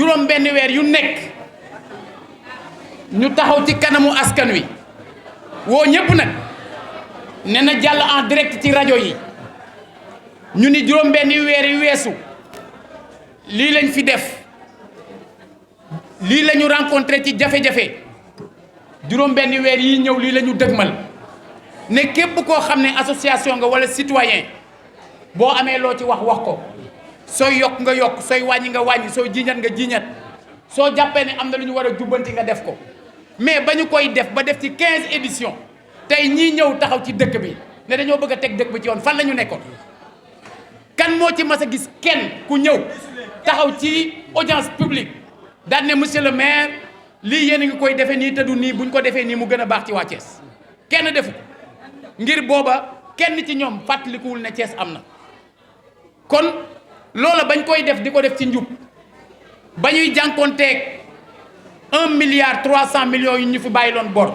juróom benn weer yu nekk ñu taxaw ci kanamu askan wi woo ñëpp nag ne na jàll en direct ci rajo yi ñu ni juróom benn weer yu weesu lii lañ fi def lii la ñu rencontré ci jafe-jafe juróom benn weer yi ñëw lii la ñu dëgmal ne képp koo xam ne association nga walla citoyen boo amee loo ci wax ko sooy yokk nga yokk sooy wàññi nga wàññi sooy jiñat nga jiñat soo jàppee ne am na lu ñu war a jubbanti nga def ko mais ba ñu koy def ba def ci 15 éditions tey ñii ñëw taxaw ci dëkk bi ne dañoo bëgg a teg dëkk bi ci yoon fan la ñu nekkoon kan moo ci mas a gis kenn ku ñëw taxaw ci audience publique daan ne monsieur le maire lii yéen a ngi koy defee nii te du nii bu ñu ko defee nii mu gën a baax ci waa Thiès kenn defu ngir booba kenn ci ñoom fàttalikuwul ne Thiès am na kon loola bañ koy def di ko def ci njub ba ñuy jànkoonteeg 1 milliard 300 millions yu ñu fi bàyyi loon bor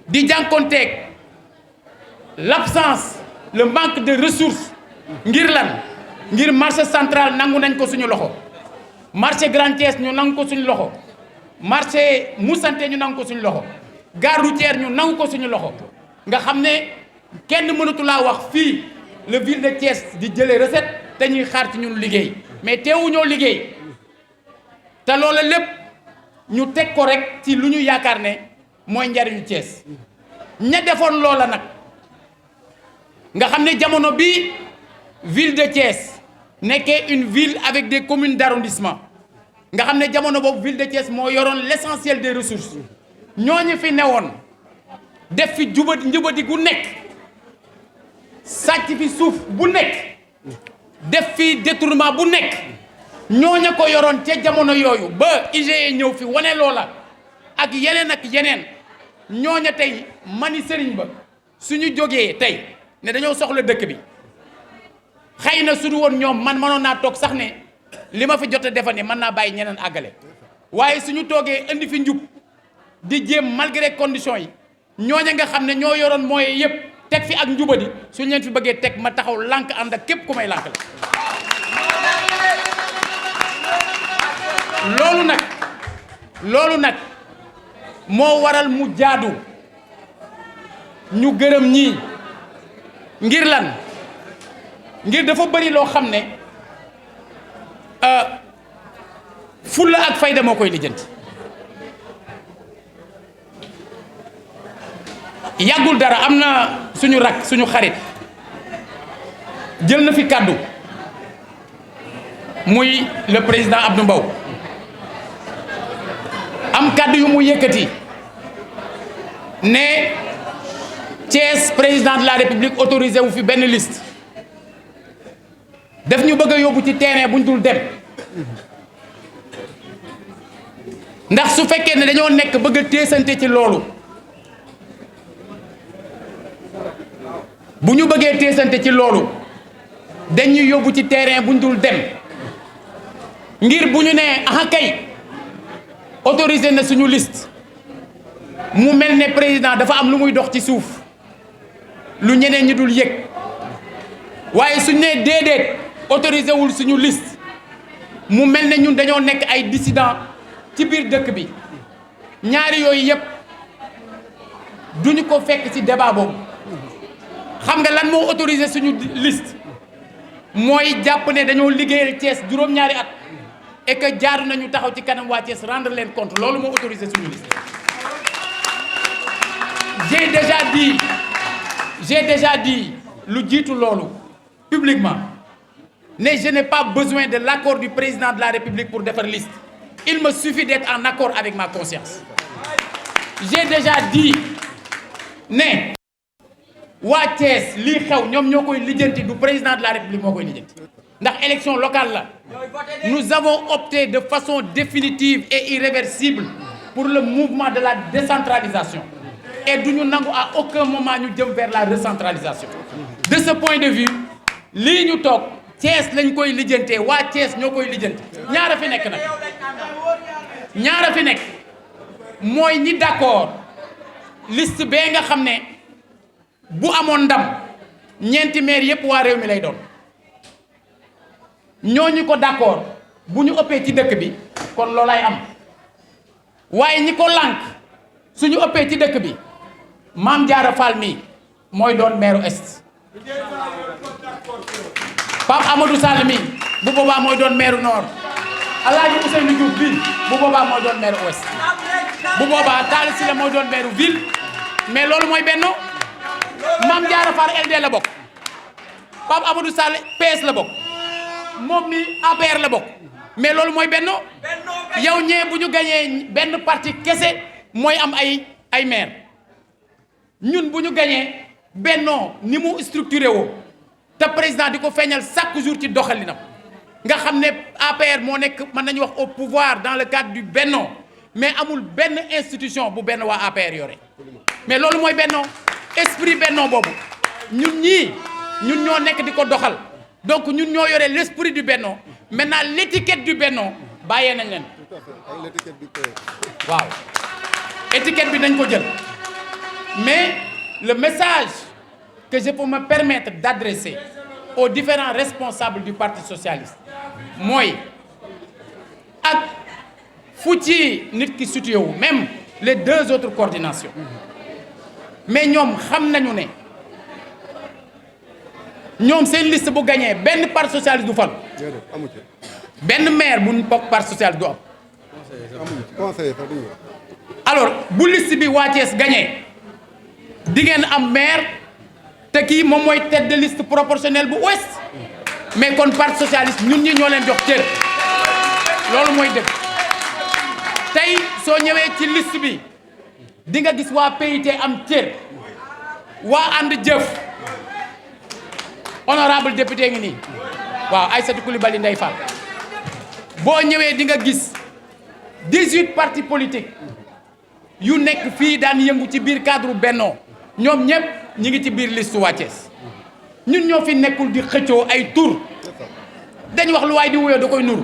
di jànkoonteeg l'absence le manque de ressources ngir lan ngir marché central nangu nañ ko suñu loxo marché Grand Thiès ñu nangu ko suñu loxo marché Moussante ñu nangu ko suñu loxo gare routière ñu nangu ko suñu loxo nga xam ne kenn mënatu laa wax fii le ville de Thiès di jëlee recette te ñuy xaar ci ñun liggéey mais teewuñoo liggéey te loola lépp ñu teg ko rek ci lu ñu yaakaar ne mooy njariñu Thiès ña defoon loola nag nga xam ne jamono bi ville de Thiès nekkee une ville avec des communes d'arrondissement nga xam ne jamono boobu ville de Thiès moo yoroon l'essentiel des ressources ñooñu fi newoon def fi njubadi gu nekk sàcc fi suuf bu nekk def fi détournement bu nekk ñooña ko yoroon ca jamono yooyu ba IGE ñëw fi wane loola ak yeneen ñooña tey mani sëriñ ba suñu jógee tey ne dañoo soxla dëkk bi xëy na suñu woon ñoom man mënoon naa toog sax ne li ma fi jot a defa ne mën naa bàyyi ñeneen àggale waaye suñu toogee indi fi njub di jéem malgré conditions yi ñooña nga xam ne ñoo yoroon moyens yëpp teg fi ak njubadi suñu leen fi bëggee teg ma taxaw lànk ànd ak képp ku may lànk la loolu nag moo waral mu jaadu ñu gërëm ñii ngir lan ngir dafa bëri loo xam ne fulla ak fayda moo koy lijjanti yàggul dara am na suñu rak suñu xarit jël na fi kàddu muy le président Abdou Mbow am kàddu yu mu yëkkati ne Thiès président de la République autorisé wu fi benn liste daf ñu bëgg a yóbbu ci terrain buñ dul dem ndax su fekkee ne dañoo nekk bëgg a téesante ci loolu bu ñu bëggee téesante ci loolu dañuy yóbbu ci terrain buñ dul dem ngir bu ñu nee aha kay autorisé na suñu liste mu mel ne président dafa am lu muy dox ci suuf lu ñeneen ñi dul yëg waaye suñ nee déedéet autorisé wul suñu liste mu mel ne ñun dañoo nekk ay dissident ci biir dëkk bi ñaari yooyu yëpp duñu ko fekk ci débat boobu xam nga lan moo autorisé suñu liste mooy jàpp ne dañoo liggéeyal Thiès juróom-ñaari at et que jaaru nañu taxaw ci kanam waa Thiès rendre leen compte loolu moo autorisé suñu liste. j'ai déjà dit lu jiitu loolu publiquement ne je n'ai pas besoin de l'accord du président de la République pour defar liste il me suffit d'être en accord avec ma conscience. J'ai déjà dit ne waa Thiès lii xew ñoom ñoo koy lijjanti du président de la République moo koy lijjanti ndax élection locale la nous avons opté de façon définitive et irréversible pour le mouvement de la décentralisation et duñu nangu à aucun moment ñu jëm vers la recentralisation. De ce point de vue lii ñu toog Thiès lañ koy lijjantee waa Thiès ñoo koy lijjanti ñaara fi nekk nag ñaara fi nekk mooy ñi d'accord liste bee nga xam ne bu amoon ndam ñeenti maire yépp waa réew mi lay doon ñooñu ko d'accord bu ñu ëppee ci dëkk bi kon loolay am waaye ñi ko lànk suñu ëppee ci dëkk bi Mame Diarra Fam mi mooy doon maire est Pape Amadou Sall mi bu boobaa mooy doon maire nord Alaaji Ousseynou Diouf bi bu boobaa mooy doon maire ouest bu boobaa Talla Sylla mooy doon maire ville mais loolu mooy benno Mame Diarra Fam LD la bokk Pape Amadou Sall PS la bokk moom mi APR la bokk mais loolu mooy benno yow ñee bu ñu gañee benn parti kese mooy am ay maire ñun bu ñu gañee bennoo ni mu structuré woo te président di ko feeñal chaque jour ci doxalinam nga xam ne APR moo nekk mën nañu wax au pouvoir dans le cadre du bennoo mais amul benn institution bu benn waa APR yore mais loolu mooy bennoo esprit bennoo boobu ñun ñoo nekk di ko doxal donc ñun ñoo yore l'esprit du bennoo maintenant l'étiquette du bennoo bàyyee nañ leen waaw étiquette bi nañ ko jël mais le message que je peux me permettre d'adresser aux différents responsables du Parti socialiste mooy ak fu ci nit ki situé wu même les deux autres coordinations mais ñoom xam nañu ne ñoom seen liste bu gagné benn parti socialiste du fal benn maire bu ñu bokk parti socialiste du am alors bu liste bi waa Thiès gagné di ngeen am maire te kii moom mooy tête de liste proportionnelle bu ouest mais kon parti socialiste ñun ñi ñoo leen jox cër loolu mooy dëgg tey soo ñëwee ci liste bi di nga gis waa PIT am cër waa ànd jëf honorable député ngi nii waaw Aïssatou Coulibaly Ndeye Fall boo ñëwee di nga gis 18 partis politiques yu nekk fii daan yëngu ci biir cadre bennoo ñoom ñëpp ñi ngi ci biir liste waa Thiès ñun ñoo fi nekkul di xëccoo ay tur dañ wax lu waay di wuyoo da koy nuru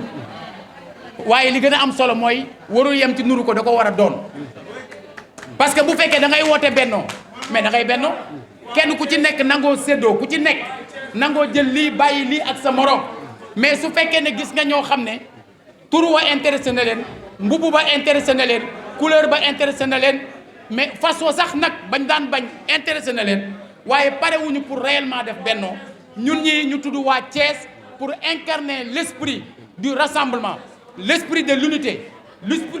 waaye li gën a am solo mooy warul yem ci nuru ko da ko war a doon parce que bu fekkee da ngay woote bennoo mais da ngay bennoo kenn ku ci nekk nangoo séddoo ku ci nekk nangoo jël lii bàyyi lii ak sa morom mais su fekkee ne gis nga ñoo xam ne turu wa intéressé na leen mbubu ba intéressé na leen couleur ba intéressé na leen mais façon sax nag bañ daan bañ intéressé na leen waaye pare wuñu pour réellement def bennoo ñun ñi ñu tudd waa Thiès pour incarner l'esprit du rassemblement l'esprit de l'unité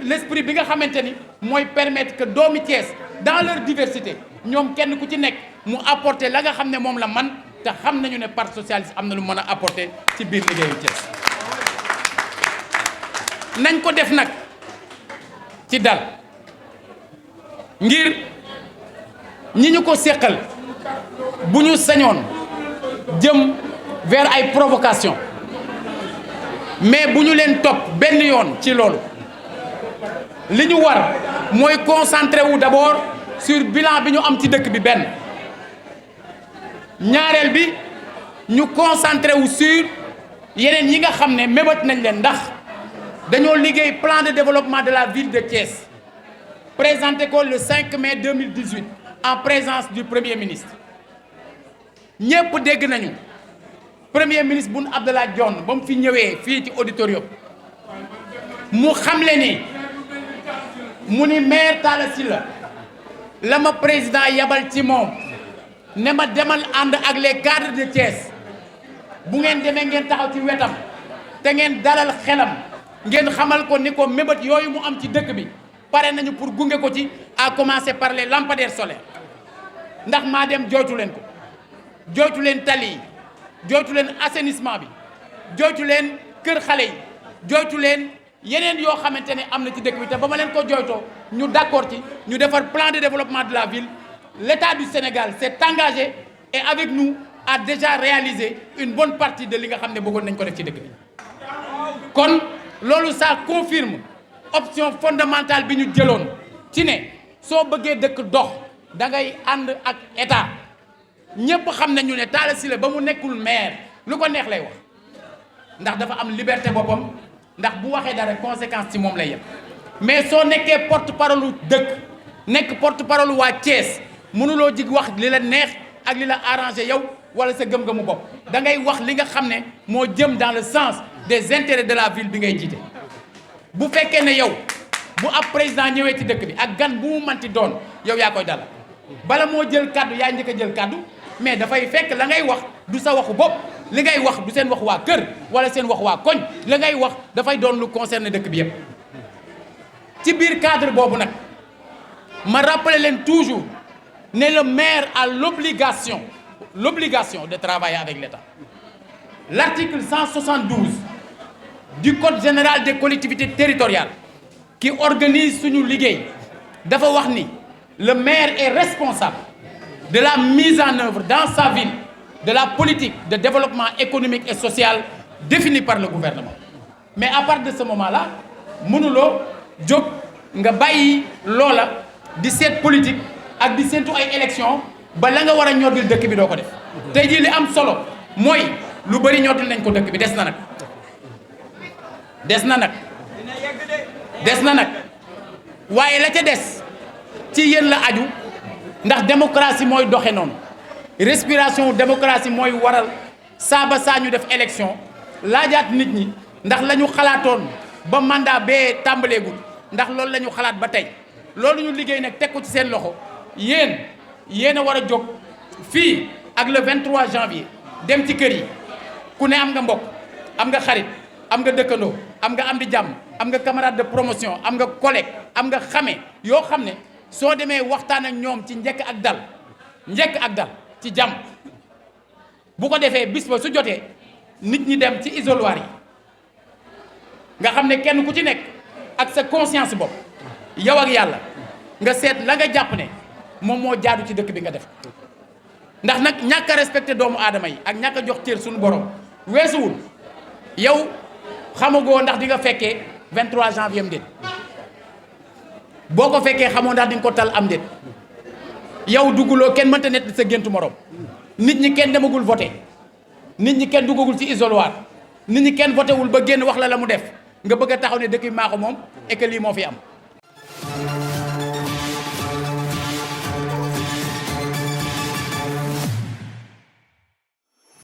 l'esprit bi nga xamante ni mooy permettre que doomi Thiès dans leur diversité ñoom kenn ku ci nekk mu apporter la nga xam ne moom la man te xam nañu ne parti socialiste am na lu mën a apporter ci biir liggéeyu Thiès nañ ko def nag ci dal ngir ñi ñu ko séqal bu ñu sañoon jëm vers ay provocation mais bu ñu leen topp benn yoon ci loolu li ñu war mooy concentrer wu d'abord sur bilan bi ñu am ci dëkk bi benn ñaareel bi ñu concentrer wu sur yeneen yi nga xam ne mébét nañ leen ndax dañoo liggéey plan de développement de la ville de Thiès présenté ko le 5 mai 2018 en présence du premier ministre ñëpp dégg nañu premier ministre Boun Abdallah Dionne ba mu fi ñëwee fii ci auditorium mu xamle ni mu ni maire Talla Sylla la ma président yabal ci moom ne ma demal ànd ak les cadres de Thiès bu ngeen demee ngeen taxaw ci wetam te ngeen dalal xelam ngeen xamal ko ni ko mébét yooyu mu am ci dëkk bi pare nañu pour gunge ko ci à commencer par les lampadaires solaires ndax maa dem jooytu leen ko jooytu leen tali yi jooytu leen assainissement bi jooytu leen kër xale yi jooytu leen yeneen yoo xamante ne am na ci dëkk bi te ba ma leen ko jooytoo ñu d'accord ci ñu defar plan de développement de la ville l'État du Sénégal s'est engagé et avec nous a déjà réalisé une bonne partie de li nga xam ne bëggoon nañ ko def ci dëkk bi kon loolu ça confirme option fondamentale bi ñu jëloon ci ne soo bëggee dëkk dox da ngay ànd ak état ñëpp xam nañu ne Talla Sylla ba mu nekkul maire lu ko neex lay wax ndax dafa am liberté boppam ndax bu waxee dara conséquence ci moom lay yem mais soo nekkee porte-parole dëkk nekk porte-parole waa Thiès mënuloo jig wax li la neex ak li la arrangé yow wala sa gëm-gëmu bopp da ngay wax li nga xam ne moo jëm dans le sens des intérêts de la ville bi ngay jiite bu fekkee ne yow bu ab président ñëwee ci dëkk bi ak gan bu mu manti doon yow yaa koy dalal bala moo jël kaddu yaa njëkk a jël kaddu mais dafay fekk la ngay wax du sa waxu bopp li ngay wax du seen wax waa kër wala seen wax waa koñ la ngay wax dafay doon lu concerné dëkk bi yépp ci biir cadre boobu nag ma rappeler leen toujours ne le maire a l'obligation de travailler avec l'État. L'article 172 du Code général des collectivités territoriales qui organise suñu liggéey dafa wax ni le maire est responsable de la mise en œuvre dans sa ville de la politique de développement économique et social définie par le gouvernement. Mais à partir de ce moment-là mënuloo jóg nga bàyyi loola di seet politique ak di séntu ay élection ba la nga war a ñoddil dëkk bi doo ko def tey jii li am solo mooy lu bëri ñoddil nañ ko dëkk bi des na nag waaye la ca des ci yéen la aju ndax démocratie mooy doxe noonu respiration démocratie mooy waral saa ñu def élection laajaat nit ñi ndax la ñu xalaatoon ba mandat bee tàmbaleegul ndax loolu la ñu xalaat ba tey loolu ñu liggéey nag teg ko ci seen loxo yéen a war a jóg fii ak le 23 janvier dem ci kër yi ku ne am nga mbokk am nga xarit am nga dëkkandoo am nga am di jàmm am nga camarade de promotion am nga collègue am nga xame yoo xam ne soo demee waxtaan ak ñoom ci njëkk ak dal ci jàmm bu ko defee bis ba su jotee nit ñi dem ci isoloir yi nga xam ne kenn ku ci nekk ak sa conscience bopp yow ak yàlla nga seet la nga jàpp ne moom moo jaadu ci dëkk bi nga def ndax nag ñàkk a respecté doomu aadama yi ak ñàkk a jox cër suñu borom weesuwul yow xamagoo ndax di nga fekkee 23 janvier am déet boo ko fekkee xamoo ndax di nga ko tal am déet yow dugguloo kenn mënta net sa géntu morom nit ñi kenn demagul voté nit ñi kenn duggagul ci isoloir nit ñi kenn voté wul ba génn wax la mu def nga bëgg a taxaw ne dëkk bi maa ko moom et que lii moo fi am.